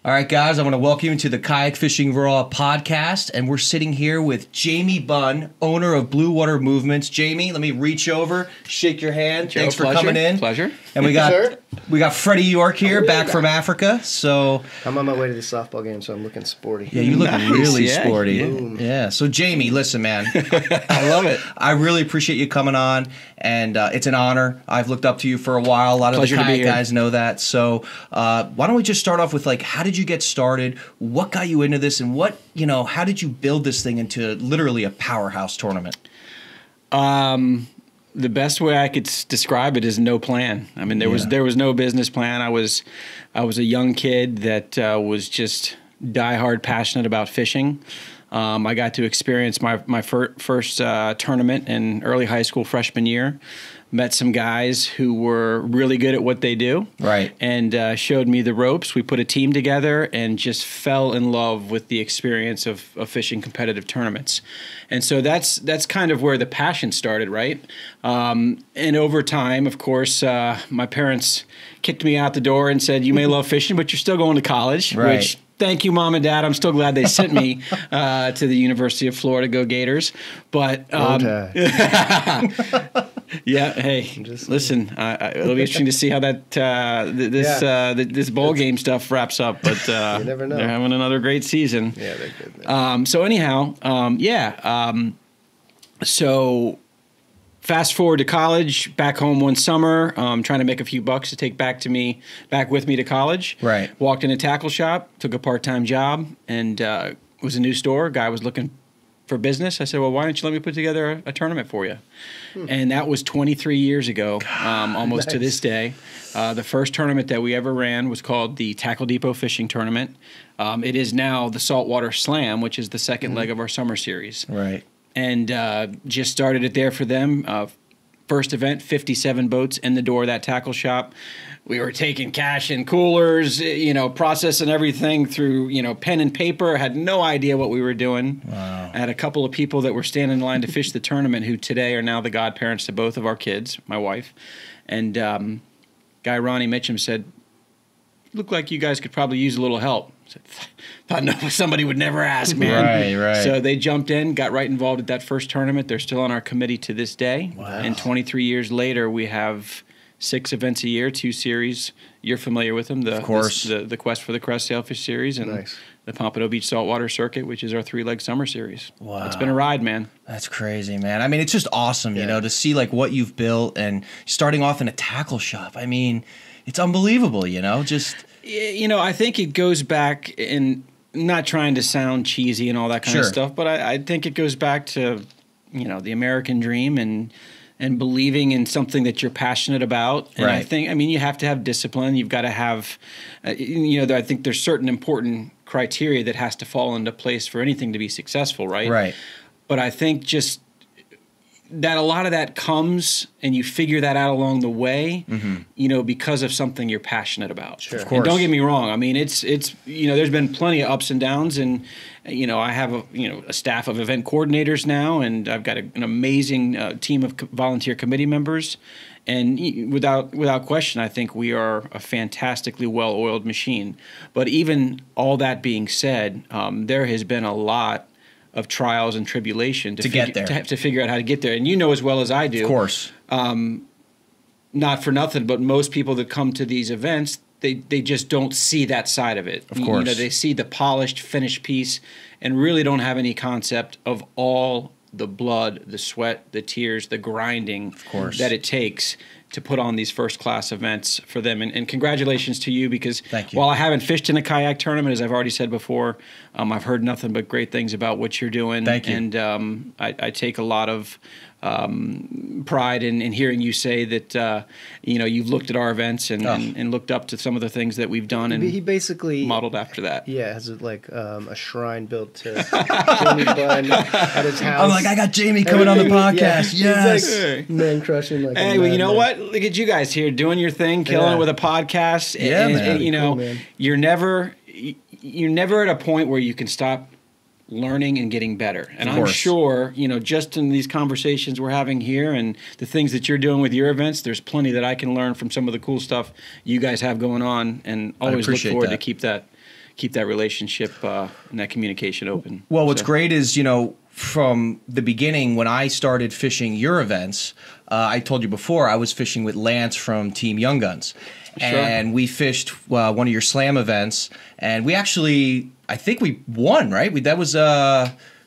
All right, guys, I want to welcome you to the Kayak Fishing RAW podcast, and we're sitting here with Jamie Bunn, owner of Bluewater Movements. Jamie, let me reach over, shake your hand. Joe, Thanks for coming in. Pleasure. And we got Freddie York here, back from Africa. So I'm on my way to the softball game, so I'm looking sporty. yeah, you look really Yeah, sporty. yeah. So Jamie, listen, man, I love it. I really appreciate you coming on, and it's an honor. I've looked up to you for a while. A lot of Pleasure the to be kayak here. guys know that. So why don't we just start off with, like, how did you get started? What got you into this, and how did you build this thing into literally a powerhouse tournament? The best way I could describe it is no plan. I mean, there was no business plan. I was a young kid that was just diehard passionate about fishing. I got to experience my first tournament in early high school freshman year. Met some guys who were really good at what they do, Right. and showed me the ropes. We put a team together and just fell in love with the experience of fishing competitive tournaments. And so that's kind of where the passion started, right? And over time, of course, my parents kicked me out the door and said, "You may love fishing, but you're still going to college," Right. which, thank you, Mom and Dad. I'm still glad they sent me to the University of Florida, go Gators. But yeah, hey, listen, it'll be interesting to see how that this bowl game stuff wraps up. But You never know. They're having another great season. Yeah, they're good. Man. So anyhow, so fast forward to college, back home one summer, trying to make a few bucks to take back with me to college. Right. Walked in a tackle shop, took a part-time job, and it was a new store. Guy was looking for business. I said, "Well, why don't you let me put together a tournament for you?" And that was 23 years ago, almost to this day. The first tournament that we ever ran was called the Tackle Depot Fishing Tournament. It is now the Saltwater Slam, which is the second leg of our summer series. Right. And just started it there for them. First event, 57 boats in the door of that tackle shop. We were taking cash in coolers, processing everything through, pen and paper. Had no idea what we were doing. Wow. I had a couple of people that were standing in line to fish the tournament who today are now the godparents to both of our kids, my wife. And guy Ronnie Mitchum said, "Look like you guys could probably use a little help." I said, "Thought no, somebody would never ask, man." Right. So they jumped in, got right involved at that first tournament. They're still on our committee to this day. Wow. And 23 years later, we have 6 events a year, 2 series. You're familiar with them. Of course. The Quest for the Crest Sailfish Series and Nice. the Pompano Beach Saltwater Circuit, which is our 3-leg summer series. Wow. It's been a ride, man. That's crazy, man. I mean, it's just awesome, Yeah. to see like what you've built and starting off in a tackle shop. I mean, it's unbelievable, just I think it goes back, in not trying to sound cheesy and all that kind of Sure. stuff, but I think it goes back to, the American dream and believing in something that you're passionate about. And Right. you have to have discipline. You've got to have, I think there's certain important criteria that has to fall into place for anything to be successful, right? Right. But I think just that a lot of that comes and you figure that out along the way, because of something you're passionate about. Sure. Of course. And don't get me wrong. I mean, it's there's been plenty of ups and downs, and I have a staff of event coordinators now, and I've got an amazing team of volunteer committee members. And without question, I think we are a fantastically well-oiled machine. But even all that being said, there has been a lot of trials and tribulation to get there. to figure out how to get there. And as well as I do, Of course. not for nothing, but most people that come to these events, they just don't see that side of it. Of course. They see the polished, finished piece and really don't have any concept of all the blood, the sweat, the tears, the grinding course. that it takes to put on these first-class events for them. And congratulations to you, because Thank you. while I haven't fished in a kayak tournament, as I've already said before, I've heard nothing but great things about what you're doing. Thank you. And I take a lot of pride in hearing you say that you've looked at our events and looked up to some of the things that we've done and He basically modeled after that. Yeah, has a shrine built to Jamie Bunn at his house. I'm like, I got Jamie coming on the podcast. Yeah, Yes. he's like man crushing. Like Hey, a well, you know madman. what? Look at you guys here doing your thing, killing Yeah. it with a podcast. Yeah, and, man. Cool, man. you're never at a point where you can stop learning and getting better. And Of I'm course. sure, just in these conversations we're having here and the things that you're doing with your events, there's plenty that I can learn from some of the cool stuff you guys have going on, and always look appreciate forward that. to keep that relationship and that communication open. Well, what's great is, from the beginning when I started fishing your events, I told you before I was fishing with Lance from Team Young Guns. Sure. And we fished one of your slam events, and we actually, I think we won, right?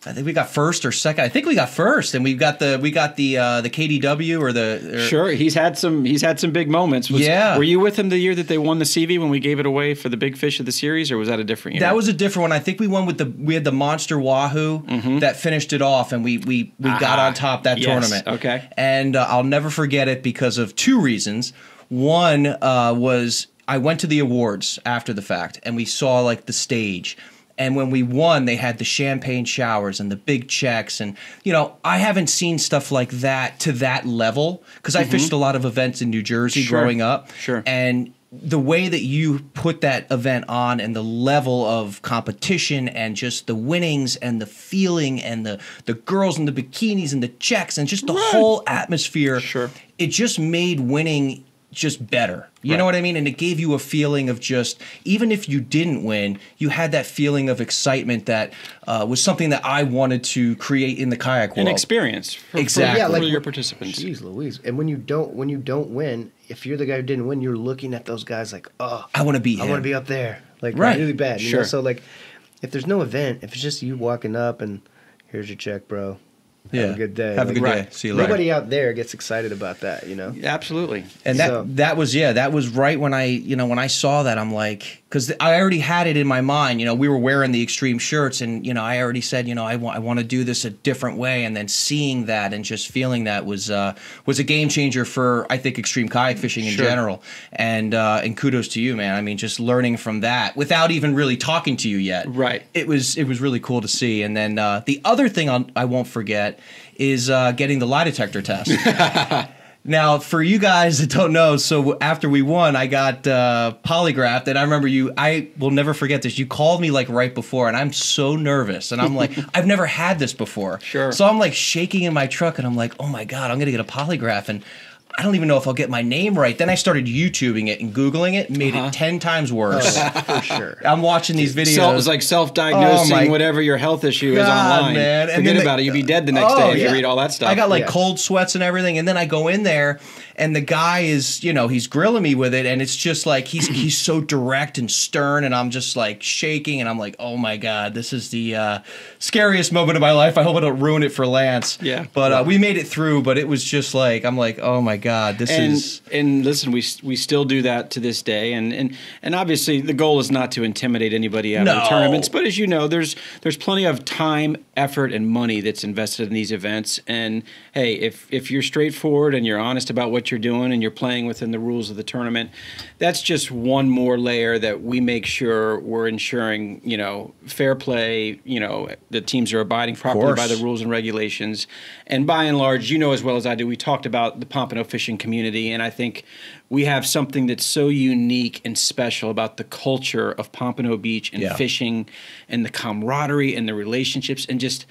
I think we got first or second. I think we got first, and we got the KDW Sure, he's had some big moments. Were you with him the year that they won the CV when we gave it away for the big fish of the series, or was that a different year? That was a different one. I think we won we had the Monster Wahoo that finished it off, and we got on top that tournament. Okay, and I'll never forget it because of two reasons. One was I went to the awards after the fact, and we saw like the stage. And when we won, they had the champagne showers and the big checks. And, I haven't seen stuff like that to that level because I fished a lot of events in New Jersey growing up. Sure. And the way that you put that event on and the level of competition and just the winnings and the feeling and the girls in the bikinis and the checks and just the whole atmosphere, it just made winning just better. You know what I mean? And it gave you a feeling of just, even if you didn't win, you had that feeling of excitement that was something that I wanted to create in the kayak world. An experience for your participants. Jeez Louise. And when you don't win, if you're the guy who didn't win, you're looking at those guys like, oh, I want to be him. I want to be up there. Like really bad. You know? Sure. So like if there's no event, if it's just you walking up and here's your check, bro. Have a good day. Have a good day. See you later. Nobody out there gets excited about that, Absolutely. And that was right when I saw that, I'm like, because I already had it in my mind. We were wearing the extreme shirts, and I already said, I want to do this a different way. And then seeing that and just feeling that was a game changer for, I think, extreme kayak fishing in general. And kudos to you, man. I mean, just learning from that without even really talking to you yet. Right. It was really cool to see. And then the other thing I won't forget is getting the lie detector test. Now, for you guys that don't know, so after we won, I got polygraphed, and I remember I will never forget this. You called me like right before, and I'm so nervous, and I'm like, I've never had this before. Sure. So I'm like shaking in my truck, and I'm like, oh my God, I'm going to get a polygraph, and I don't even know if I'll get my name right. Then I started YouTubing it and Googling it, made it 10 times worse. Oh, for sure. I'm watching these videos. It was like self-diagnosing whatever your health issue is online. Man. Forget about it. You'd be dead the next day if you read all that stuff. I got like cold sweats and everything, and then I go in there, and the guy is, he's grilling me with it, and it's just like he's so direct and stern, and I'm just like shaking, and I'm like, oh my God, this is the scariest moment of my life. I hope I don't ruin it for Lance. Yeah. But we made it through, but it was just like, I'm like, oh my God, this is... And listen, we still do that to this day, and obviously the goal is not to intimidate anybody out of the tournaments, but as you know, there's plenty of time, effort, and money that's invested in these events, and hey, if you're straightforward and you're honest about what you're doing and you're playing within the rules of the tournament, that's just one more layer that we make sure we're ensuring, fair play, the teams are abiding properly by the rules and regulations. And by and large, as well as I do, we talked about the Pompano fishing community, and I think we have something that's so unique and special about the culture of Pompano Beach and fishing and the camaraderie and the relationships, and just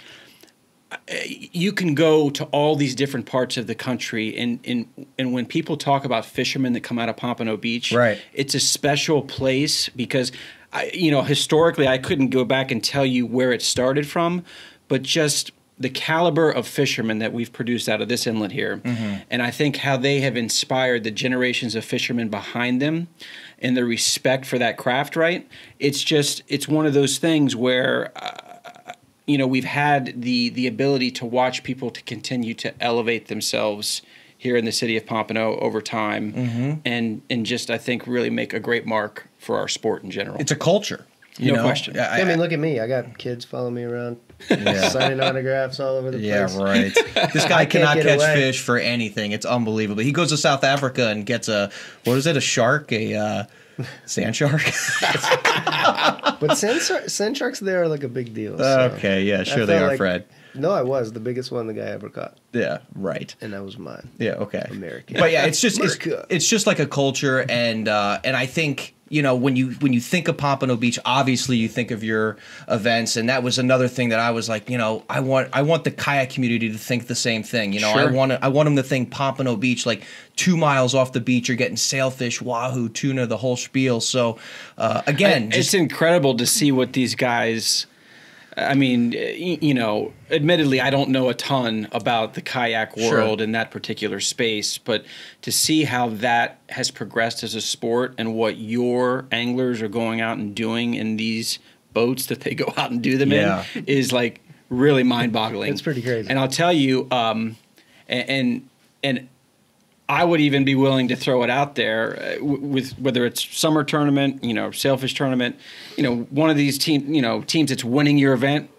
you can go to all these different parts of the country, and when people talk about fishermen that come out of Pompano Beach, it's a special place because historically I couldn't go back and tell you where it started from, but just the caliber of fishermen that we've produced out of this inlet here, and I think how they have inspired the generations of fishermen behind them and the respect for that craft, it's one of those things where we've had the ability to watch people to continue to elevate themselves here in the city of Pompano over time, and just, I think, really make a great mark for our sport in general. It's a culture. No question. I mean, look at me. I got kids following me around, signing autographs all over the place. Yeah, right. This guy cannot catch fish for anything. It's unbelievable. He goes to South Africa and gets a shark, a sand shark? But sand sharks there are like a big deal. Okay, yeah, sure they are, Fred. No, I was the biggest one the guy ever caught. Yeah, right. And that was mine. Yeah, okay. American. But yeah, it's just like a culture, and I think you know, when you think of Pompano Beach, obviously you think of your events, and that was another thing that I was like, you know, I want the kayak community to think the same thing. You know, Sure. I want them to think Pompano Beach, like 2 miles off the beach, you're getting sailfish, wahoo, tuna, the whole spiel. So again, it's incredible to see what these guys. I mean, you know, admittedly, I don't know a ton about the kayak world in that particular space, but to see how that has progressed as a sport and what your anglers are going out and doing in these boats that they go out and do them in is like really mind-boggling. It's pretty crazy. And I'll tell you, and I would even be willing to throw it out there with whether it's summer tournament, you know, sailfish tournament, you know, one of these teams that's winning your event.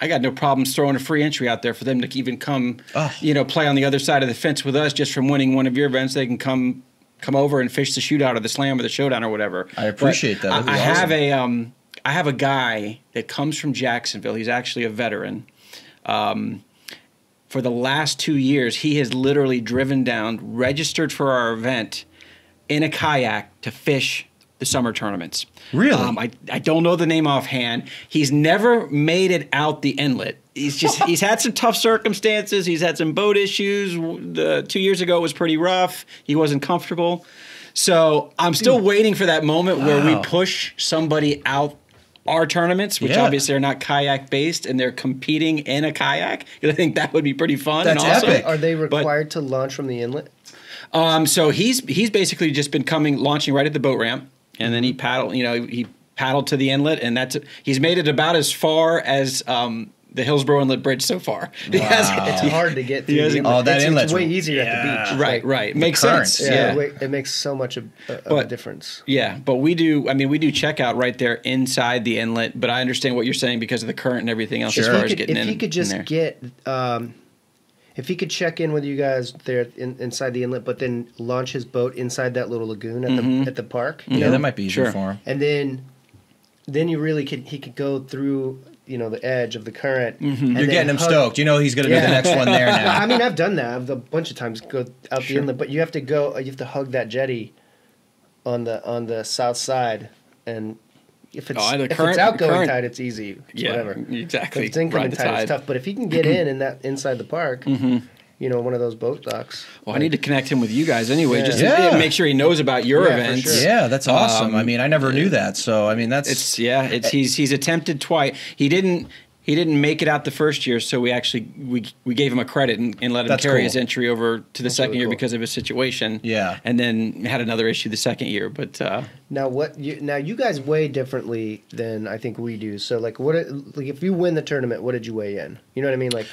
I got no problems throwing a free entry out there for them to even come, you know, play on the other side of the fence with us just from winning one of your events. They can come over and fish the shootout or the slam or the showdown or whatever. I appreciate that. I have a guy that comes from Jacksonville. He's actually a veteran. For the last 2 years, he has literally driven down, registered for our event in a kayak to fish the summer tournaments. Really? I don't know the name offhand. He's never made it out the inlet. He's had some tough circumstances. He's had some boat issues. 2 years ago it was pretty rough. He wasn't comfortable. So I'm still waiting for that moment where we push somebody out our tournaments, which obviously are not kayak based, and they're competing in a kayak. I think that would be pretty fun. That's and awesome. epic. Are they required to launch from the inlet? So he's basically just been launching right at the boat ramp, and then he paddled to the inlet, and he's made it about as far as the Hillsborough Inlet Bridge so far. Wow. It's hard to get through the inlet. that inlet's it's way easier at the beach. Right. Makes currents. sense. Yeah, Yeah. it makes so much of a difference. Yeah, but we do checkout right there inside the inlet, but I understand what you're saying because of the current and everything else as far as getting in. If he could just in there. get, if he could check in with you guys there inside the inlet, but then launch his boat inside that little lagoon at the park. You know? that might be easier for him. And then you really he could go through, you know, the edge of the current. You're getting him stoked. You know he's going to do the next one there now. I mean, I've done that. I've a bunch of times go out the inlet, but you have to hug that jetty on the south side, and if it's outgoing tide, it's easy. It's whatever. Exactly. If it's incoming tide, it's tough. But if he can get in that inside the park, you know, one of those boat docks. Well, I need to connect him with you guys anyway, just to make sure he knows about your events. For sure. Yeah, that's awesome. I mean, I never knew that. So, I mean, he's attempted twice. He didn't make it out the first year, so we gave him a credit and let him carry his entry over to the second year because of his situation. Yeah, and then had another issue the second year. But now you guys weigh differently than I think we do. So like if you win the tournament, what did you weigh in? You know what I mean? Like,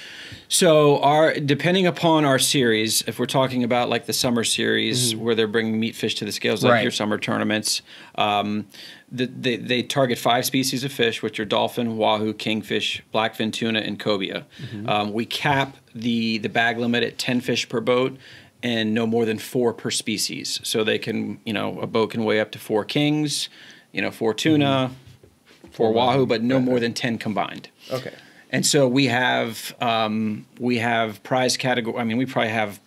so depending upon our series, if we're talking about like the summer series where they're bringing meat fish to the scales, like your summer tournaments. They target 5 species of fish, which are dolphin, wahoo, kingfish, blackfin tuna, and cobia. We cap the bag limit at 10 fish per boat and no more than 4 per species. So they can, you know, a boat can weigh up to 4 kings, you know, 4 tuna, 4 wahoo, but no more than 10 combined. Okay. And so we have prize category. I mean, we probably have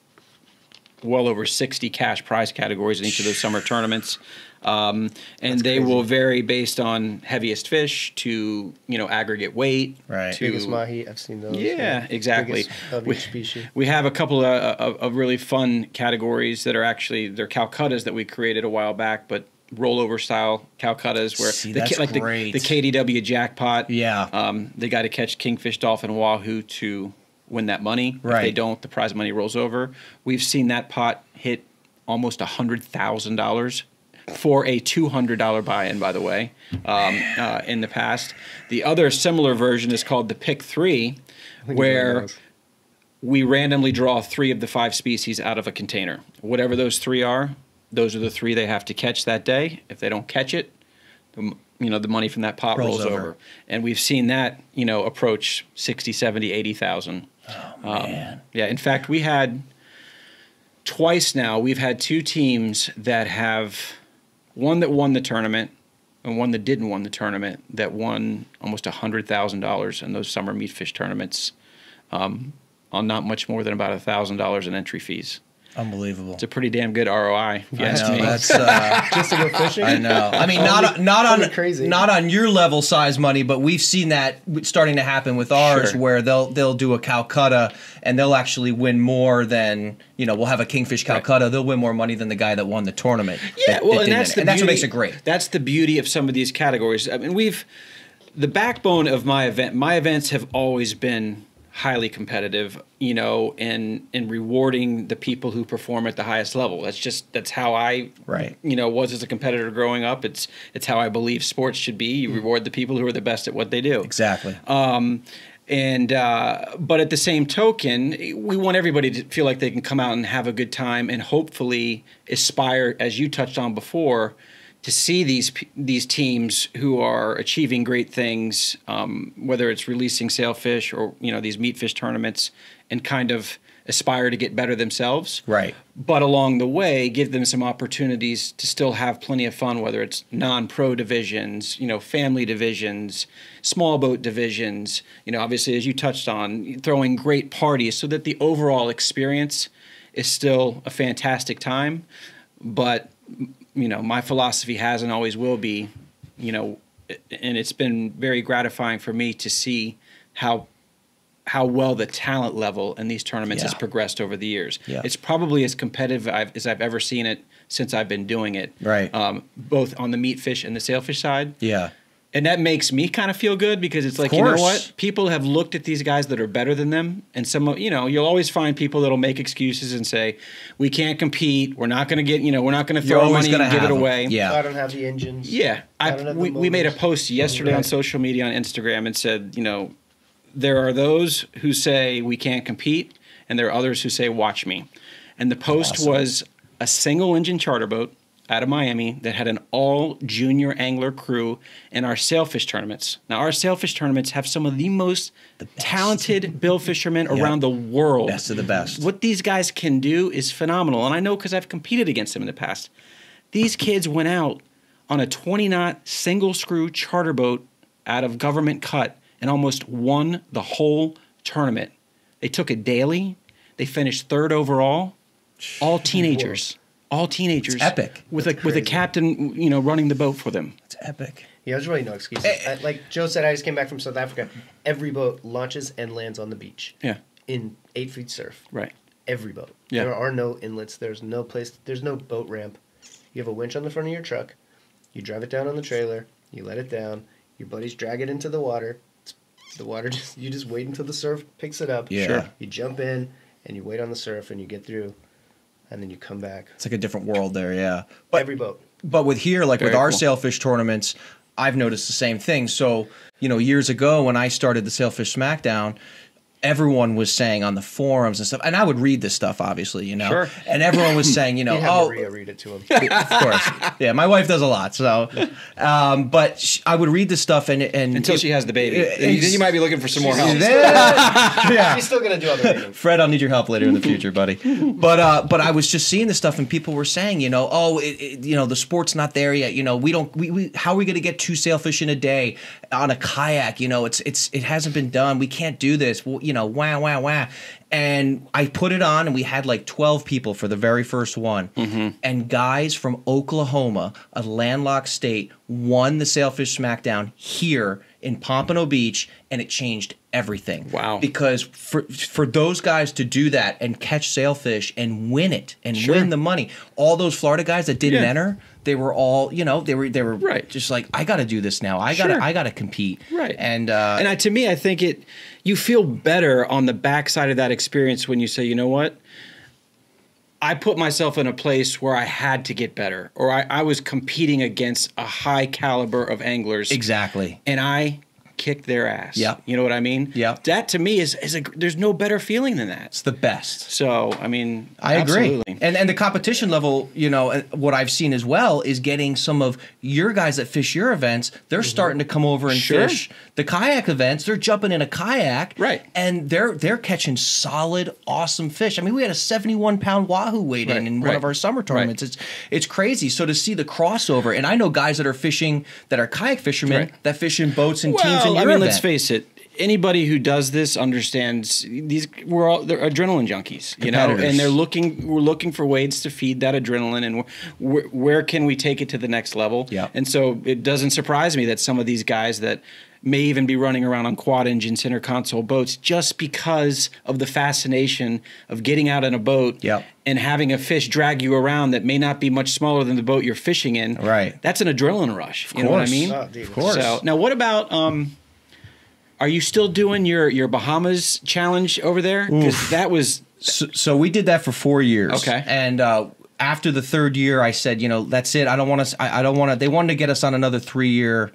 well over 60 cash prize categories in each of those summer tournaments. And they will vary based on heaviest fish to, you know, aggregate weight. Right. To, biggest mahi, I've seen those. Yeah, exactly. Of each species. We have a couple of really fun categories that are actually, they're Calcuttas that we created a while back, but rollover style Calcuttas where great. The KDW jackpot. Yeah. They got to catch kingfish, dolphin, wahoo to win that money. Right. If they don't, the prize money rolls over. We've seen that pot hit almost $100,000 for a $200 buy-in, by the way, in the past. The other similar version is called the Pick 3, where we randomly draw 3 of the 5 species out of a container. Whatever those 3 are, those are the 3 they have to catch that day. If they don't catch it, you know, the money from that pot rolls over. And we've seen that, you know, approach 60, 70, 80,000. Oh, man. Yeah, in fact, we had twice now, we've had 2 teams that have one that won the tournament and one that didn't win the tournament that won almost $100,000 in those summer meat fish tournaments on not much more than about $1,000 in entry fees. Unbelievable. It's a pretty damn good ROI. If you ask me. That's just to go fishing. I know. I mean, not on your level size money, but we've seen that starting to happen with ours, where they'll do a Calcutta and they'll actually win more than, you know, we'll have a Kingfish Calcutta. Right. They'll win more money than the guy that won the tournament. Yeah, and that's what makes it great. That's the beauty of some of these categories. I mean, the backbone of my events have always been highly competitive, you know, and rewarding the people who perform at the highest level. That's how I, you know, was as a competitor growing up. It's how I believe sports should be. You reward the people who are the best at what they do. Exactly. But at the same token, we want everybody to feel like they can come out and have a good time and hopefully aspire, as you touched on before, to see these teams who are achieving great things, whether it's releasing sailfish or, you know, these meat fish tournaments, and kind of aspire to get better themselves. Right. But along the way, give them some opportunities to still have plenty of fun, whether it's non-pro divisions, you know, family divisions, small boat divisions, you know, obviously, as you touched on, throwing great parties so that the overall experience is still a fantastic time. But you know, my philosophy has and always will be, you know, and it's been very gratifying for me to see how well the talent level in these tournaments has progressed over the years. Yeah. It's probably as competitive as I've ever seen it since I've been doing it. Right. Both on the meat fish and the sailfish side. Yeah. And that makes me kind of feel good because it's like, you know what? People have looked at these guys that are better than them. And you know, you'll always find people that'll make excuses and say, we can't compete. We're not going to get, you know, we're not going to throw money and give it away. Yeah. I don't have the engines. Yeah. We made a post yesterday on social media on Instagram and said, you know, there are those who say we can't compete and there are others who say, watch me. And the post was a single engine charter boat out of Miami that had an all-junior angler crew in our sailfish tournaments. Now, our sailfish tournaments have some of the most talented bill fishermen around the world. Best of the best. What these guys can do is phenomenal, and I know because I've competed against them in the past. These kids went out on a 20-knot single-screw charter boat out of government cut and almost won the whole tournament. They took it daily. They finished third overall. All teenagers. Whoa. All teenagers. It's epic. With a captain, you know, running the boat for them. It's epic. Yeah, there's really no excuses. Like Joe said, I just came back from South Africa. Every boat launches and lands on the beach. Yeah. In 8 feet surf. Right. Every boat. Yeah. There are no inlets. There's no place. There's no boat ramp. You have a winch on the front of your truck. You drive it down on the trailer. You let it down. Your buddies drag it into the water. The water you just wait until the surf picks it up. Yeah. Sure. You jump in and you wait on the surf and you get through. And then you come back. It's like a different world there, yeah. But every boat. But with here, like with our sailfish tournaments, I've noticed the same thing. So, you know, years ago when I started the Sailfish Smackdown, everyone was saying on the forums and stuff, and I would read this stuff, obviously, you know. Sure. And everyone was saying, you know, Maria read it to him. Of course. Yeah, my wife does a lot, so. But I would read this stuff and until she has the baby. Then you might be looking for some more help. Yeah. She's still going to do other reading. Fred, I'll need your help later in the future, buddy. But I was just seeing this stuff and people were saying, you know, you know, the sport's not there yet. You know, we how are we going to get 2 sailfish in a day on a kayak? You know, it hasn't been done. We can't do this. Well, you know, wah. And I put it on, and we had like 12 people for the very first one. Mm-hmm. And guys from Oklahoma, a landlocked state, won the Sailfish Smackdown here in Pompano Beach, and it changed everything. Wow. Because for those guys to do that and catch sailfish and win it and win the money, all those Florida guys that didn't enter, they were all, you know, they were just like, I got to do this now. I got to compete. Right. And to me, I think you feel better on the backside of that experience when you say, you know what? I put myself in a place where I had to get better, or I was competing against a high caliber of anglers. Exactly. And I kicked their ass. Yeah. You know what I mean? Yeah. That to me is there's no better feeling than that. It's the best. So, I mean, I agree. Absolutely. And the competition level, you know, what I've seen as well is getting some of your guys that fish your events, they're starting to come over and fish the kayak events. They're jumping in a kayak. Right. And they're catching solid, awesome fish. I mean, we had a 71-pound wahoo weighed in one of our summer tournaments. It's crazy. So to see the crossover, and I know guys that are fishing, that are kayak fishermen, that fish in boats and teams in your event. Let's face it. anybody who does this understands they're adrenaline junkies, you know, and we're looking for ways to feed that adrenaline, and where can we take it to the next level? Yeah. And so it doesn't surprise me that some of these guys that may even be running around on quad engine center console boats just because of the fascination of getting out in a boat and having a fish drag you around that may not be much smaller than the boat you're fishing in. Right. That's an adrenaline rush. You know what I mean? Of course. So now what about are you still doing your Bahamas challenge over there? Because that was so we did that for 4 years. Okay. And after the third year, I said, you know, that's it. I don't want to. They wanted to get us on another 3-year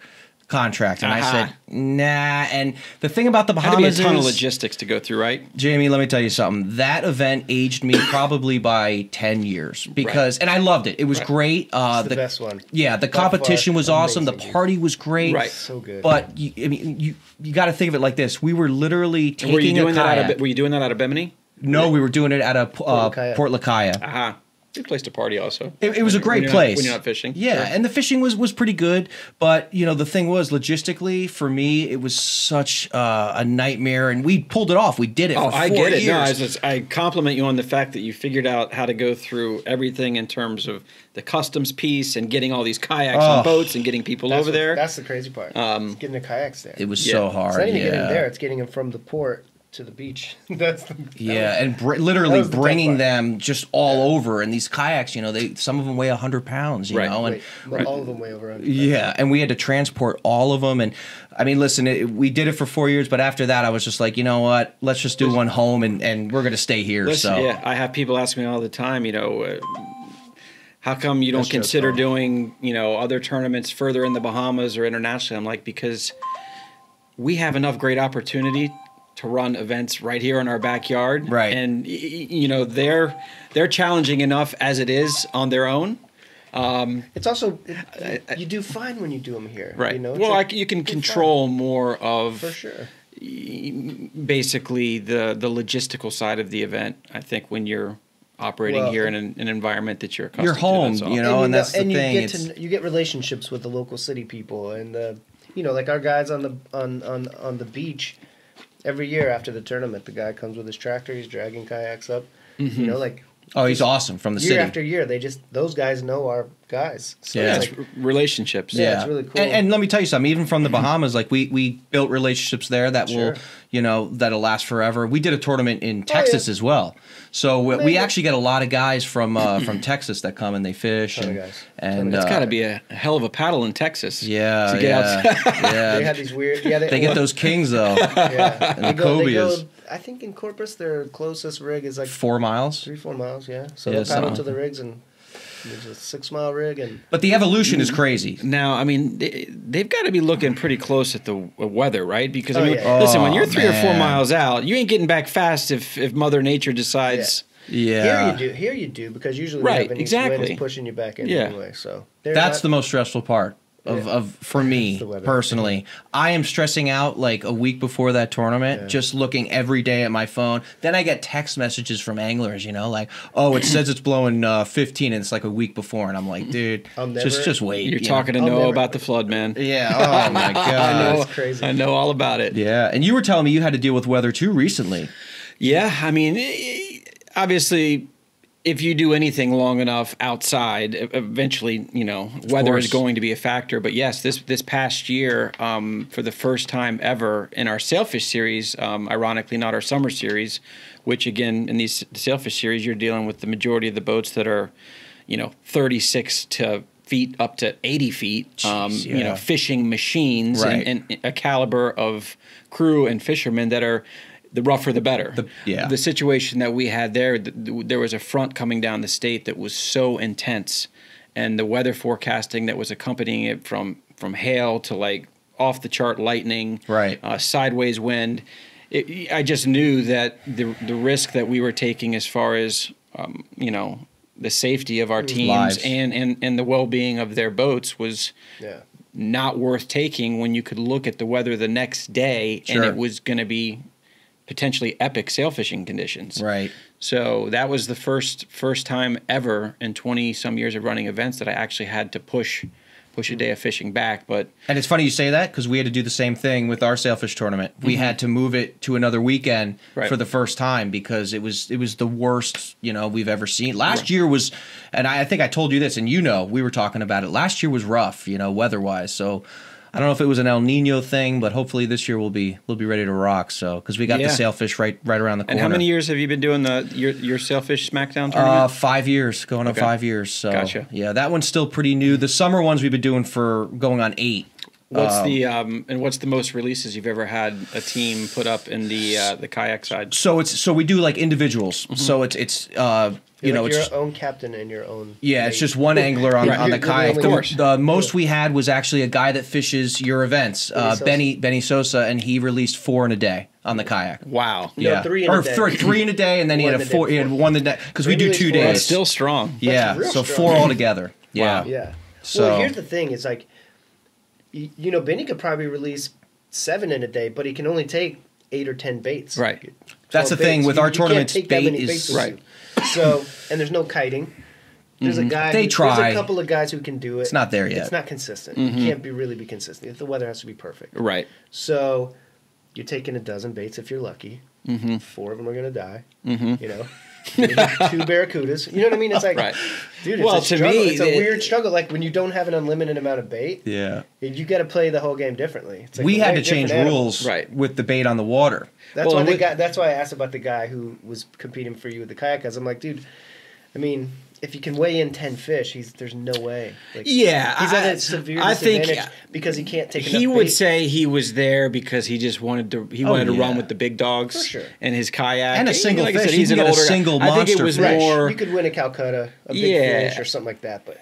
contract, and I said, nah. And the thing about the Bahamas is, had to be a ton of logistics to go through, right? Jamie, let me tell you something. That event aged me probably by 10 years because, and I loved it. It was great. It's the best one. Yeah, the competition was awesome. The party was great. Right, so good. But you got to think of it like this: we were literally taking were you doing a kayak. Were you doing that out of Bimini? No, we were doing it at a Port Lacaya. Aha. Good place to party also. It was a great place. When you're not fishing. Yeah, and the fishing was pretty good. But, you know, the thing was, logistically, for me, it was such a nightmare. And we pulled it off. We did it for 4 years. I get it. No, I compliment you on the fact that you figured out how to go through everything in terms of the customs piece and getting all these kayaks and boats and getting people over there. That's the crazy part. It's getting the kayaks there. It was so hard. It's not even getting them there. It's getting them from the port to the beach. Literally bringing them just all over. And these kayaks, you know, some of them weigh 100 pounds, you know. And all of them weigh over 100 pounds. Yeah, and we had to transport all of them. And I mean, listen, we did it for 4 years, but after that, I was just like, you know what? Let's just do one home, and we're going to stay here. Listen, yeah, I have people ask me all the time, you know, how come you don't consider doing, you know, other tournaments further in the Bahamas or internationally? I'm like, because we have enough great opportunity to run events right here in our backyard. Right. And, you know, they're challenging enough as it is on their own. It's also, you do fine when you do them here. Right. You know? Well, you can control more of... For sure. Basically the logistical side of the event, I think, when you're operating here in an enviment that you're accustomed to. You're home, to, you know, and that's the thing. You get relationships with the local city people, and you know, like our guys on the beach. Every year after the tournament, the guy comes with his tractor. He's dragging kayaks up. Mm-hmm. You know, like he's awesome from the city. Year after year, those guys know our guys. So it's relationships. Yeah, it's really cool. And let me tell you something. Even from the Bahamas, like we built relationships there that will, you know, that'll last forever. We did a tournament in Texas as well. So we actually get a lot of guys from Texas that come and they fish. And it's got to be a hell of a paddle in Texas. Yeah, to get outside. They have these weird. Yeah, they get those kings though. Yeah, and the cobias. I think in Corpus, their closest rig is like 4 miles. 3-4 miles. Yeah, so they'll paddle to the rigs, and there's a 6-mile rig. But the evolution is crazy. Now, I mean, they've got to be looking pretty close at the weather, right? Because listen, when you're 3 or 4 miles out, you ain't getting back fast if Mother Nature decides. Yeah. Here you do because usually when you have an east wind, it's pushing you back in anyway. So that's the most stressful part. For me personally, I am stressing out like a week before that tournament, just looking every day at my phone. Then I get text messages from anglers, you know, like, oh, it says it's blowing 15, and it's like a week before, and I'm like, dude, just wait. You're talking to Noah about the flood, man. Yeah. Oh my god, I know, that's crazy. I know all about it. Yeah, and you were telling me you had to deal with weather too recently. Yeah, I mean, obviously, if you do anything long enough outside, eventually, you know, weather is going to be a factor. But yes, this past year, for the first time ever in our sailfish series, ironically not our summer series, which again in these sailfish series, you're dealing with the majority of the boats that are, you know, 36 feet up to 80 feet, you know, fishing machines and a caliber of crew and fishermen that are. The rougher, the better. The situation that we had there was a front coming down the state that was so intense, and the weather forecasting that was accompanying it from hail to like off the chart lightning, sideways wind. I just knew that the risk that we were taking as far as you know, the safety of our teams and the well-being of their boats was not worth taking when you could look at the weather the next day and it was going to be potentially epic sail fishing conditions. Right. So that was the first time ever in 20 some years of running events that I actually had to push push a day of fishing back. But and it's funny you say that because we had to do the same thing with our sailfish tournament. We had to move it to another weekend for the first time because it was the worst we've ever seen. Last year was, and I think I told you this, and we were talking about it. Last year was rough, weather wise. So I don't know if it was an El Nino thing, but hopefully this year we'll be ready to rock. So because we got the sailfish right around the corner. And how many years have you been doing your sailfish Smackdown tournament? 5 years, going on 5 years. So gotcha. Yeah, that one's still pretty new. The summer ones we've been doing for going on 8. What's the most releases you've ever had a team put up in the kayak side? So we do like individuals. So it's You're your own captain and your own. Yeah, it's just one angler on the kayak. Of course. The most we had was actually a guy that fishes your events, Benny Sosa, and he released 4 in a day on the kayak. Wow. Yeah, 3 in a day. 3 in a day, and then he had a 4. He had 1 the day because we do 2 days. That's still strong. Yeah, real so strong. 4 altogether. Yeah. Wow. Yeah. So Well, here's the thing: it's like, Benny could probably release 7 in a day, but he can only take 8 or 10 baits. Right. That's the thing with our tournaments. Bait Is right. So, and there's no kiting. There's a guy. They try. There's a couple of guys who can do it. It's not there yet. It's not consistent. You can't really be consistent. The weather has to be perfect. Right. So, you're taking a dozen baits if you're lucky. 4 of them are going to die. Maybe 2 barracudas. You know what I mean? It's like, dude, it's a struggle. It's a weird struggle. Like when you don't have an unlimited amount of bait. Yeah. You got to play the whole game differently. It's like we had to change rules with the bait on the water. That's why that's why I asked about the guy who was competing for you with the kayak. Because I'm like, dude, I mean, if you can weigh in 10 fish, there's no way. Like, he's at a severe disadvantage because he can't take enough He would bait. say he was there because he just wanted to. He wanted to run with the big dogs For sure. and his kayak And a single like I fish. said, he's You an can get a older single guy. I think it was monster fish. more. You could win a Calcutta, a big fish, or something like that, but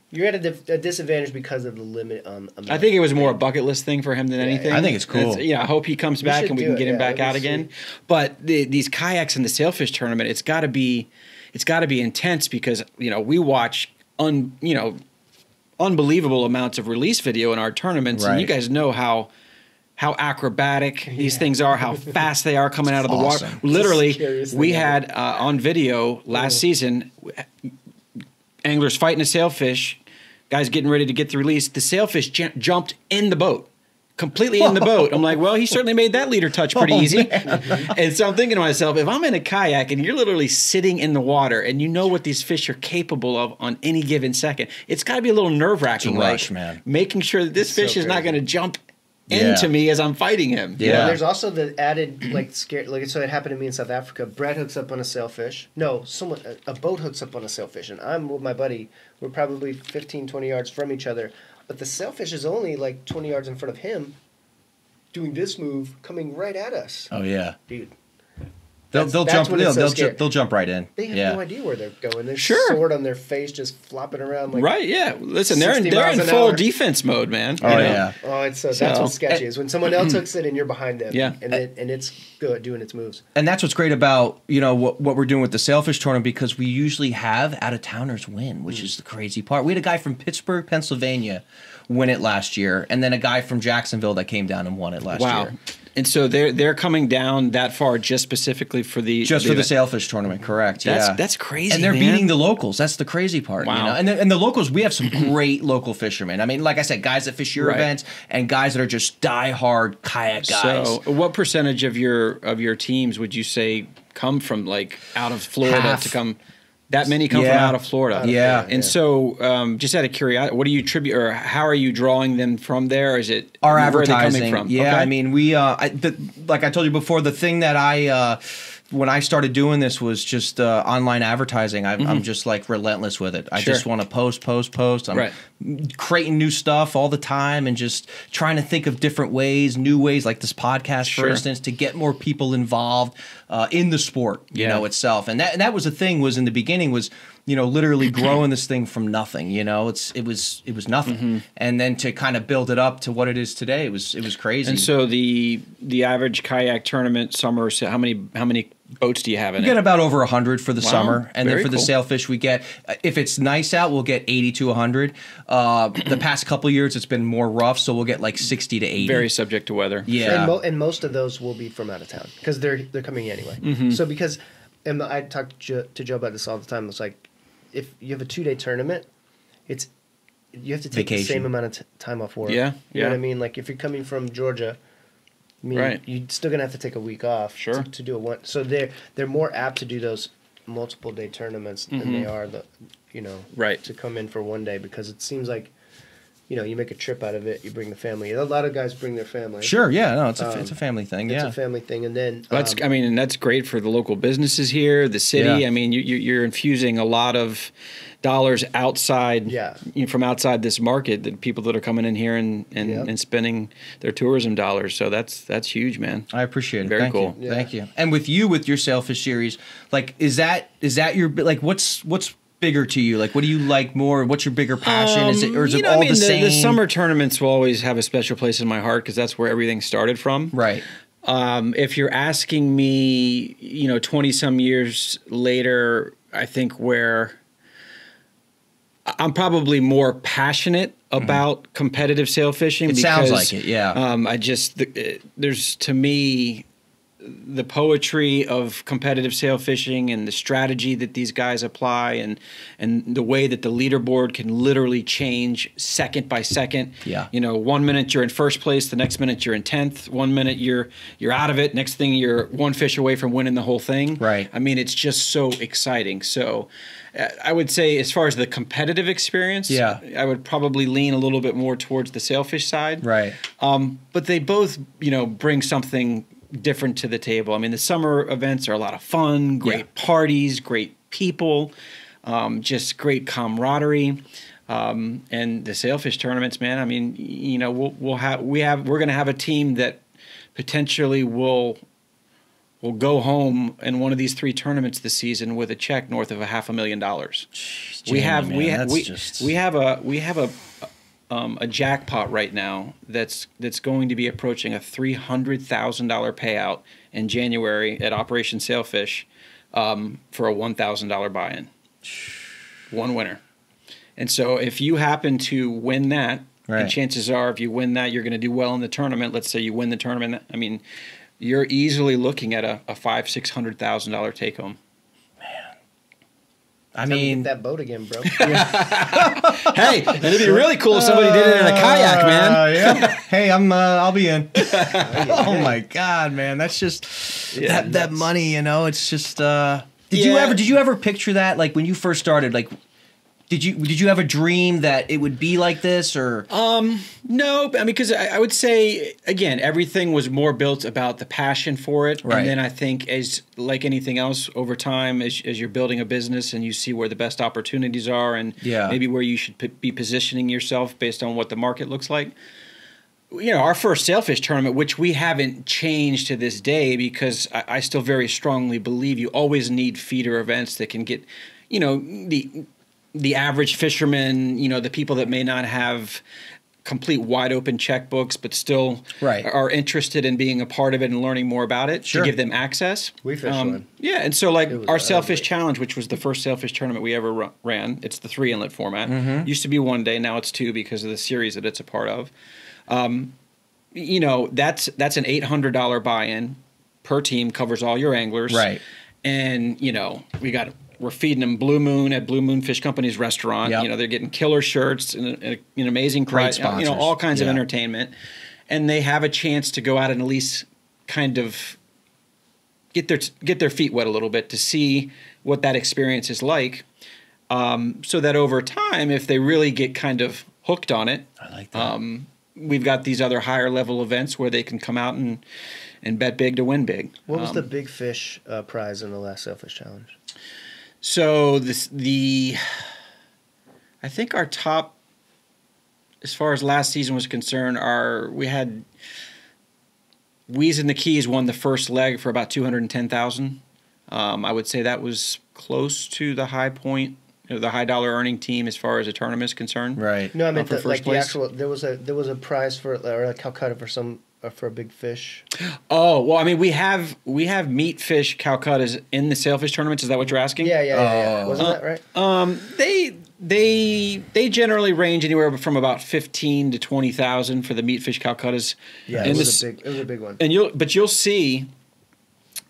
you're at a disadvantage because of the limit on. I think it was more a bucket list thing for him than anything. I think it's cool. I hope he comes back and we can get him back out again. But these kayaks in the sailfish tournament, it's got to be intense because we watch unbelievable amounts of release video in our tournaments, and you guys know how acrobatic these things are, how fast they are coming out of the water. Literally, we had on video last season anglers fighting a sailfish, guys getting ready to get the release. The sailfish jumped in the boat. Completely in the boat. I'm like, well, he certainly made that leader touch pretty easy. And so I'm thinking to myself, if I'm in a kayak and you're literally sitting in the water and you know what these fish are capable of on any given second, it's got to be a little nerve-wracking, man. Making sure that this fish is not going to jump into me as I'm fighting him. Yeah. There's also the added scare. So it happened to me in South Africa. Brad hooks up on a sailfish. No, a boat hooks up on a sailfish, and I'm with my buddy. We're probably 15, 20 yards from each other. But the sailfish is only like 20 yards in front of him, doing this move, coming right at us. Oh yeah, dude. They'll jump. They'll jump right in. They have no idea where they're going. There's sword on their face, just flopping around. Listen, they're in full defense mode, man. Oh yeah. Oh, that's what's sketchy is when someone else hooks it and you're behind them. Yeah. And it's good doing its moves. And that's what's great about what we're doing with the sailfish tournament because we usually have out of towners win, which is the crazy part. We had a guy from Pittsburgh, Pennsylvania, win it last year, and then a guy from Jacksonville that came down and won it last year. And so they're coming down that far just specifically for the sailfish tournament, correct? That's crazy. And they're beating the locals. That's the crazy part. Wow. And the locals, we have some great local fishermen. I mean, like I said, guys that fish your events and guys that are just die-hard kayak guys. So, what percentage of your teams would you say come from out of Florida to come? That many come from out of Florida. And so, just out of curiosity, what do you attribute, or how are you drawing them from there? Is it our advertising? Where are they coming from? Yeah, I mean, we like I told you before, the thing that when I started doing this was just online advertising. I'm just relentless with it. I just want to post. I'm creating new stuff all the time and just trying to think of different ways, new ways, like this podcast, for instance, to get more people involved in the sport, itself. And that was the thing was in the beginning was, literally growing this thing from nothing, it was nothing. And then to kind of build it up to what it is today, it was crazy. And so the average kayak tournament summer, so how many boats do you have in it? We get about over 100 for the summer. And then for the cool. sailfish, we get, if it's nice out, we'll get 80 to 100. The past couple of years, it's been more rough, so we'll get 60 to 80. Very subject to weather. Yeah. And most of those will be from out of town because they're coming anyway. So and I talk to Joe about this all the time. It's like, if you have a 2-day tournament, it's you have to take the same amount of time off work. Yeah, you know what I mean. Like if you're coming from Georgia, I mean, you're still gonna have to take a week off. Sure. To do a one. So they're more apt to do those multiple day tournaments than they are to come in for one day, because it seems like, you make a trip out of it, you bring the family. A lot of guys bring their family. Sure, yeah, no, it's a family thing. It's a family thing, and then and that's great for the local businesses here, the city. Yeah. I mean, you're infusing a lot of dollars outside, from outside this market, that people that are coming in here and spending their tourism dollars. So that's huge, man. I appreciate it. Very Thank cool. You. Yeah. Thank you. And with your Sailfish series, like, is that your, like, what's bigger to you? Like, what do you like more? What's your bigger passion? Is it all the same? The summer tournaments will always have a special place in my heart, because that's where everything started from. Right. If you're asking me, 20 some years later, I think where I'm probably more passionate about competitive sail fishing. It sounds like it, yeah. There's, to me, the poetry of competitive sail fishing and the strategy that these guys apply, and the way that the leaderboard can literally change second by second. Yeah. 1 minute you're in first place, the next minute you're in 10th, 1 minute you're out of it, next thing you're one fish away from winning the whole thing. Right. I mean, it's just so exciting. So I would say, as far as the competitive experience, I would probably lean a little bit more towards the sailfish side. Right. But they both, bring something different to the table. I mean, the summer events are a lot of fun, great parties, great people, just great camaraderie. And the sailfish tournaments, man, I mean, we're going to have a team that potentially will go home in one of these 3 tournaments this season with a check north of $500,000. Jeez, we have a jackpot right now that's going to be approaching a $300,000 payout in January at Operation Sailfish, for a $1,000 buy-in. One winner. And so if you happen to win that, and chances are if you win that, you're going to do well in the tournament. Let's say you win the tournament. I mean, you're easily looking at a $500,000-$600,000 take home. I mean, get that boat again, bro. Hey, it'd be really cool if somebody did it in a kayak, man. Yeah. Hey, I'll be in. Oh my God, man, that's just that money. It's just. Did you ever picture that, like, when you first started? Like, did you have a dream that it would be like this, or? No, I mean, because I would say, again, everything was more built about the passion for it. Right. And then I think, as like anything else, over time, as you're building a business and you see where the best opportunities are, and maybe where you should be positioning yourself based on what the market looks like. Our first sailfish tournament, which we haven't changed to this day, because I still very strongly believe you always need feeder events that can get, the average fisherman, the people that may not have complete wide open checkbooks, but still are interested in being a part of it and learning more about it, to give them access. We fished one. Yeah, and so like our Sailfish Challenge, which was the first sailfish tournament we ever ran, it's the 3 inlet format. Used to be 1 day, now it's 2 because of the series that it's a part of. That's an $800 buy-in per team, covers all your anglers. Right. And, we're feeding them Blue Moon at Blue Moon Fish Company's restaurant. Yep. They're getting killer shirts and an amazing price. Sponsors. All kinds of entertainment. And they have a chance to go out and at least kind of get their feet wet a little bit to see what that experience is like. So that over time, if they really get kind of hooked on it, I like that. We've got these other higher level events where they can come out and bet big to win big. What was the big fish prize in the last Sailfish Challenge? So I think our top, as far as last season was concerned, we had Wheeze and the Keys won the first leg for about $210,000. I would say that was close to the high point, the high dollar earning team as far as a tournament is concerned. Right. No, I meant the actual. There was a prize for, or a Calcutta for a big fish. Oh, well, I mean, we have meat fish Calcuttas in the sailfish tournaments. Is that what you're asking? Yeah. Wasn't that right? They generally range anywhere from about 15 to 20,000 for the meat fish Calcuttas. Yeah, it was a big one. And you'll see,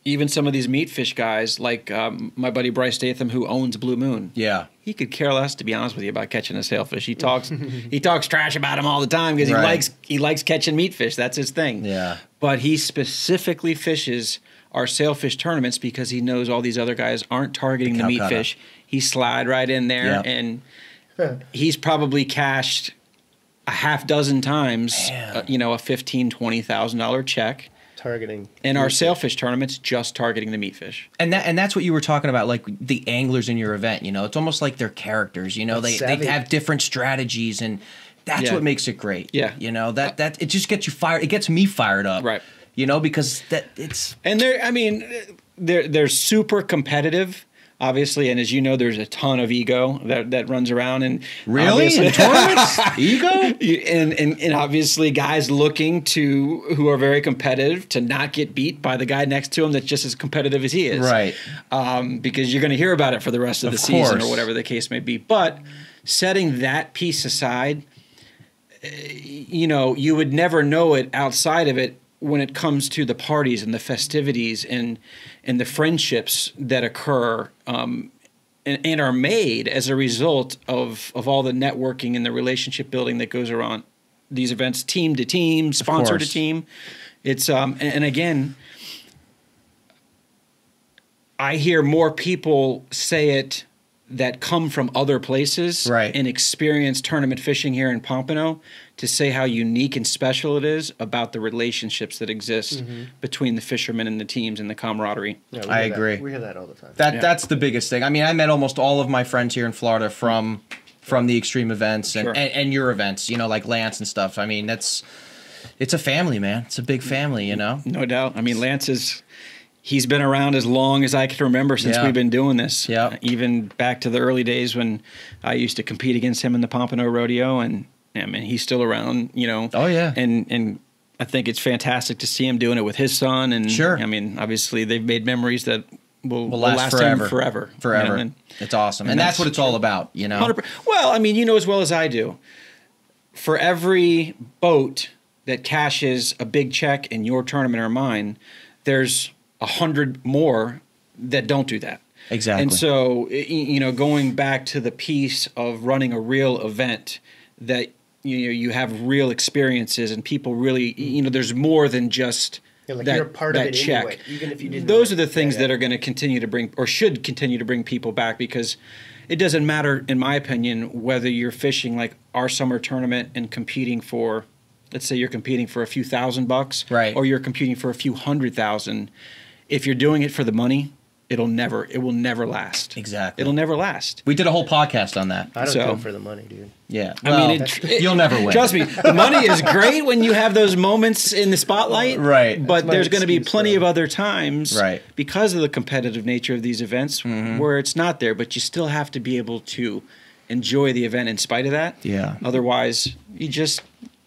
even some of these meat fish guys, like my buddy Bryce Statham, who owns Blue Moon. Yeah. He could care less, to be honest with you, about catching a sailfish. He talks trash about him all the time because he likes catching meat fish. That's his thing. Yeah. But he specifically fishes our sailfish tournaments because he knows all these other guys aren't targeting the meat fish. He slide right in there, and he's probably cashed a half dozen times, a $15,000, $20,000 check. Targeting in our sailfish tournaments, just targeting the meat fish. And that's what you were talking about, like the anglers in your event. It's almost like they're characters. They have different strategies, and that's what makes it great. Yeah, that it just gets you fired. It gets me fired up. Right. Because it's they're super competitive. Obviously, and as you know, there's a ton of ego that runs around, and really in tournaments, ego, and obviously guys who are very competitive to not get beat by the guy next to him that's just as competitive as he is, right? Because you're going to hear about it for the rest of the season or whatever the case may be. But setting that piece aside, you would never know it outside of it when it comes to the parties and the festivities and the friendships that occur and are made as a result of all the networking and the relationship building that goes around these events, team to team, sponsor to team. It's and again, I hear more people say it that come from other places and experience tournament fishing here in Pompano to say how unique and special it is about the relationships that exist between the fishermen and the teams and the camaraderie. Yeah, I agree. We hear that all the time. That's the biggest thing. I mean, I met almost all of my friends here in Florida from the extreme events and your events, like Lance and stuff. I mean, it's a family, man. It's a big family, No doubt. I mean, Lance he's been around as long as I can remember since we've been doing this. Yeah. Even back to the early days when I used to compete against him in the Pompano Rodeo, and I mean, he's still around, Oh yeah. And I think it's fantastic to see him doing it with his son. And sure. I mean, obviously they've made memories that will last forever. Forever. And it's awesome. And that's what it's all about, 100%. Well, I mean, as well as I do, for every boat that cashes a big check in your tournament or mine, there's 100 more that don't do that. Exactly. And so, going back to the piece of running a real event that, you have real experiences and people really, there's more than just you're a part of it check. Anyway, even if you didn't. Those are the things that are going to continue to bring, or should continue to bring people back, because it doesn't matter, in my opinion, whether you're fishing like our summer tournament and competing for, let's say you're competing for a few $1,000, right, or you're competing for a few $100,000. If you're doing it for the money, it will never last. Exactly. It'll never last. We did a whole podcast on that. I don't do it for the money, dude. Yeah. Well, I mean, you'll never win. Trust me, the money is great when you have those moments in the spotlight. Right. But there's going to be plenty of other times, right, because of the competitive nature of these events, where it's not there. But you still have to be able to enjoy the event in spite of that. Yeah. Otherwise,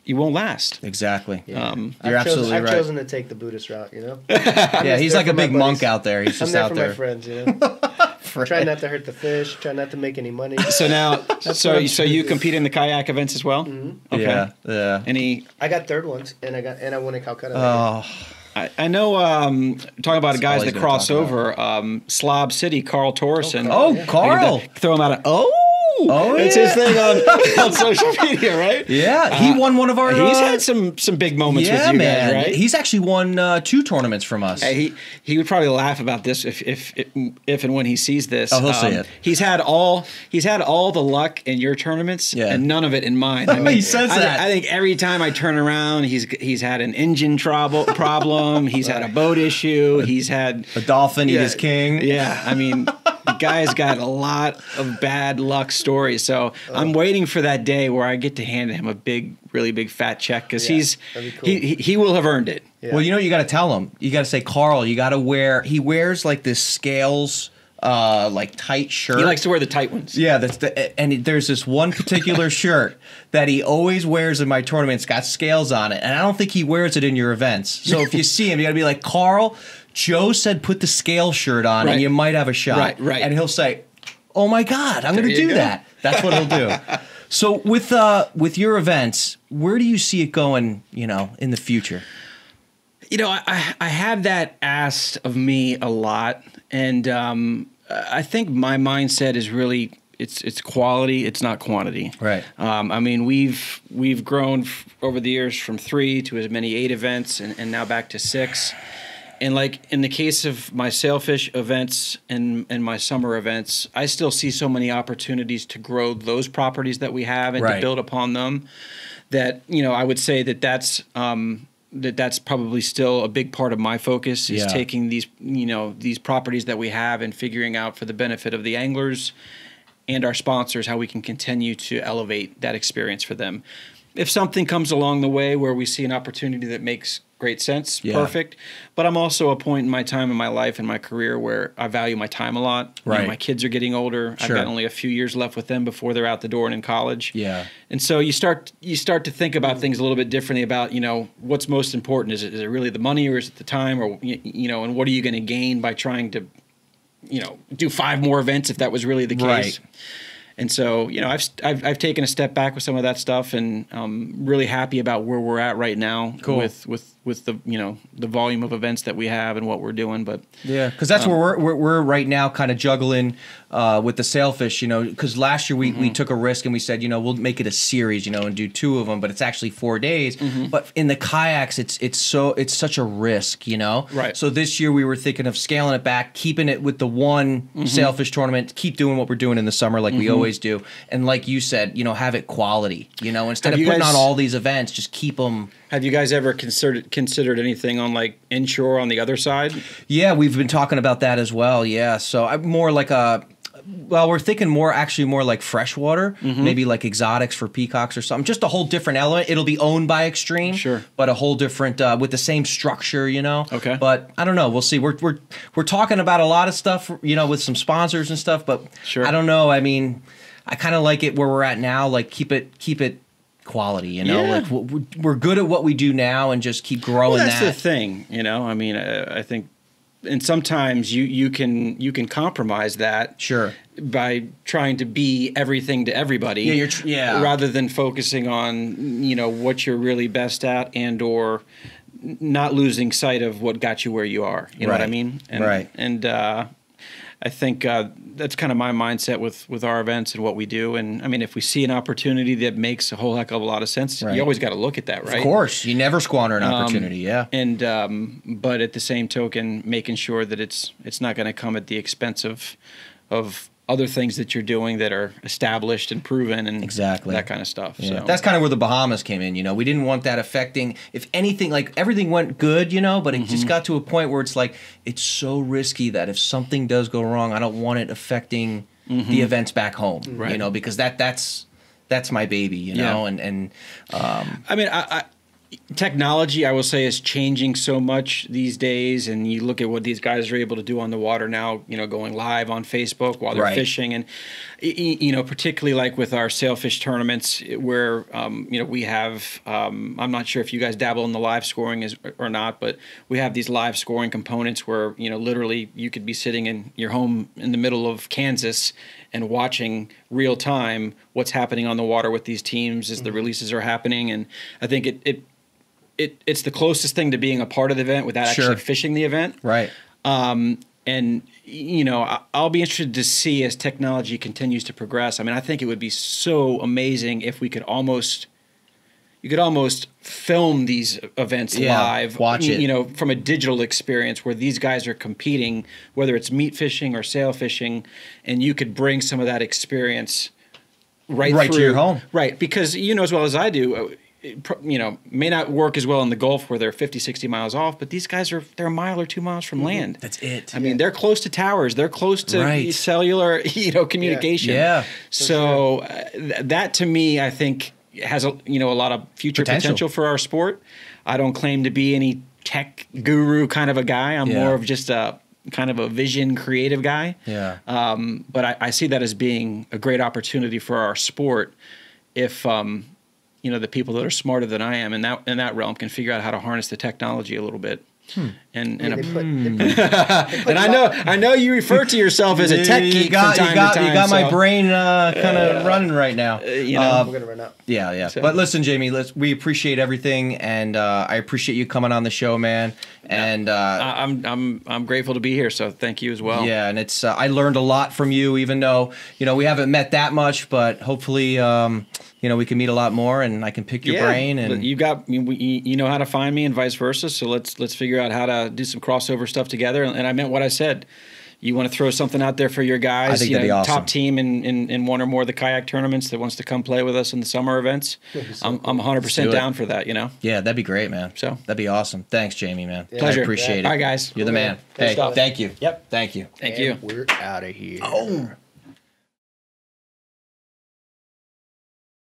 you won't last. Exactly. Yeah. You're absolutely right. I've chosen to take the Buddhist route, Yeah, he's like a big monk out there. He's just out there. I'm there for my friends, Try not to hurt the fish. Try not to make any money. So now, so you compete in the kayak events as well? Mm-hmm. Okay. Yeah. I got third ones, and I won in Calcutta. Oh. I know, talking about guys that cross over, Slob City, Carl Torreson. Oh, Carl. Throw him out of, it's his thing on social media, right? Yeah, he won one of our. He's had some big moments with you guys, right? He's actually won 2 tournaments from us. He would probably laugh about this if and when he sees this. Oh, he'll see it. He's had all the luck in your tournaments, and none of it in mine. I mean, he says that. I think every time I turn around, he's had an engine problem. He's had a boat issue. He's had a dolphin eat his king. Yeah, I mean. The guy's got a lot of bad luck stories, so I'm waiting for that day where I get to hand him a really big fat check, because he will have earned it. Yeah. Well, you got to tell him. You got to say, Carl, you got to wear. He wears like this scales, like tight shirt. He likes to wear the tight ones. Yeah, and there's this one particular shirt that he always wears in my tournament. It's got scales on it, and I don't think he wears it in your events. So if you see him, you got to be like, Carl, Joe said put the scale shirt on, and you might have a shot. Right. And he'll say, oh my God, I'm going to do that. That's what he'll do. So with your events, where do you see it going, in the future? You know, I have that asked of me a lot, and I think my mindset is really it's quality, it's not quantity. Right. I mean, we've grown over the years from 3 to as many 8 events, and now back to 6. And like in the case of my sailfish events and my summer events, I still see so many opportunities to grow those properties that we have and to build upon them. That, you know, I would say that that's probably still a big part of my focus is taking these, you know, these properties that we have and figuring out for the benefit of the anglers and our sponsors how we can continue to elevate that experience for them. If something comes along the way where we see an opportunity that makes great sense, perfect. But I'm also a point in my time in my life and my career where I value my time a lot. Right. You know, my kids are getting older. I've got only a few years left with them before they're out the door and in college. Yeah. And so you start to think about things a little bit differently about, you know, what's most important. Is it really the money, or is it the time, or, you know, and what are you going to gain by trying to, you know, do 5 more events if that was really the case. Right. And so, you know, I've taken a step back with some of that stuff, and I'm really happy about where we're at right now with the, you know, the volume of events that we have and what we're doing. But yeah, because that's where we're right now, kind of juggling with the sailfish. You know, because last year we took a risk and we said, you know, we'll make it a series, you know, and do 2 of them, but it's actually 4 days. But in the kayaks, it's such a risk, you know. Right. So this year we were thinking of scaling it back, keeping it with the one sailfish tournament, keep doing what we're doing in the summer like we always do, and like you said, you know, have it quality. You know, instead of putting on all these events, just keep them. Have you guys ever considered anything on like inshore on the other side? Yeah, we've been talking about that as well. Yeah, so I'm more like we're thinking more like freshwater, maybe like exotics for peacocks or something. Just a whole different element. It'll be owned by Extreme, sure, but a whole different with the same structure, you know. Okay. But I don't know. We'll see. We're talking about a lot of stuff, you know, with some sponsors and stuff. But sure. I don't know. I mean, I kind of like it where we're at now. Like keep it quality, you know. Yeah. Like we're good at what we do now, and just keep growing. Well, that's the thing, you know. I mean, I think. And sometimes you can compromise that, sure, by trying to be everything to everybody, rather than focusing on, you know, what you're really best at, and or not losing sight of what got you where you are. You know what I mean? And, And I think that's kind of my mindset with our events and what we do. And I mean, if we see an opportunity that makes a whole heck of a lot of sense, you always got to look at that, right? Of course, you never squander an opportunity. And but at the same token, making sure that it's not going to come at the expense of other things that you're doing that are established and proven, and that kind of stuff. Yeah. So that's kind of where the Bahamas came in. You know, we didn't want that affecting. If anything, like everything went good, you know, but it just got to a point where it's like it's so risky that if something does go wrong, I don't want it affecting the events back home. Right. You know, because that's my baby. You know, and I mean, technology, I will say, is changing so much these days, and you look at what these guys are able to do on the water now, you know, going live on Facebook while they're fishing, and, you know, particularly like with our sailfish tournaments where, you know, we have, I'm not sure if you guys dabble in the live scoring or not, but we have these live scoring components where, you know, literally you could be sitting in your home in the middle of Kansas and watching real time what's happening on the water with these teams as the releases are happening. And I think it's the closest thing to being a part of the event without actually fishing the event. Right. And, you know, I'll be interested to see as technology continues to progress. I mean, I think it would be so amazing if you could almost film these events live, watch it, you know, from a digital experience where these guys are competing, whether it's meat fishing or sail fishing, and you could bring some of that experience right to your home. Right. Because you know as well as I do, you know, may not work as well in the Gulf where they're 50, 60 miles off, but these guys they're a mile or 2 miles from land. That's it. I mean, they're close to towers. They're close to cellular, you know, communication. Yeah. So that to me, I think has a lot of future potential for our sport. I don't claim to be any tech guru kind of a guy. I'm more of just a kind of a vision creative guy. Yeah. But I see that as being a great opportunity for our sport if you know, the people that are smarter than I am in that realm can figure out how to harness the technology a little bit. And I know you refer to yourself as a tech geek. You got my brain kind of running right now. We're gonna run out. Yeah. So. But listen, Jamie, we appreciate everything, and I appreciate you coming on the show, man. And I'm grateful to be here. So thank you as well. Yeah, and it's I learned a lot from you, even though we haven't met that much, but hopefully we can meet a lot more, and I can pick your brain. And you know how to find me, and vice versa. So let's figure out how to do some crossover stuff together. And I meant what I said. You want to throw something out there for your guys? I think that'd be awesome. Top team in one or more of the kayak tournaments that wants to come play with us in the summer events. I'm 100% down for that. Yeah, that'd be great, man. So that'd be awesome. Thanks, Jamie, man. Pleasure. I appreciate it. All right, guys. You're the man. Hey, thank you. Yep. Thank you. Thank you. We're out of here. Oh.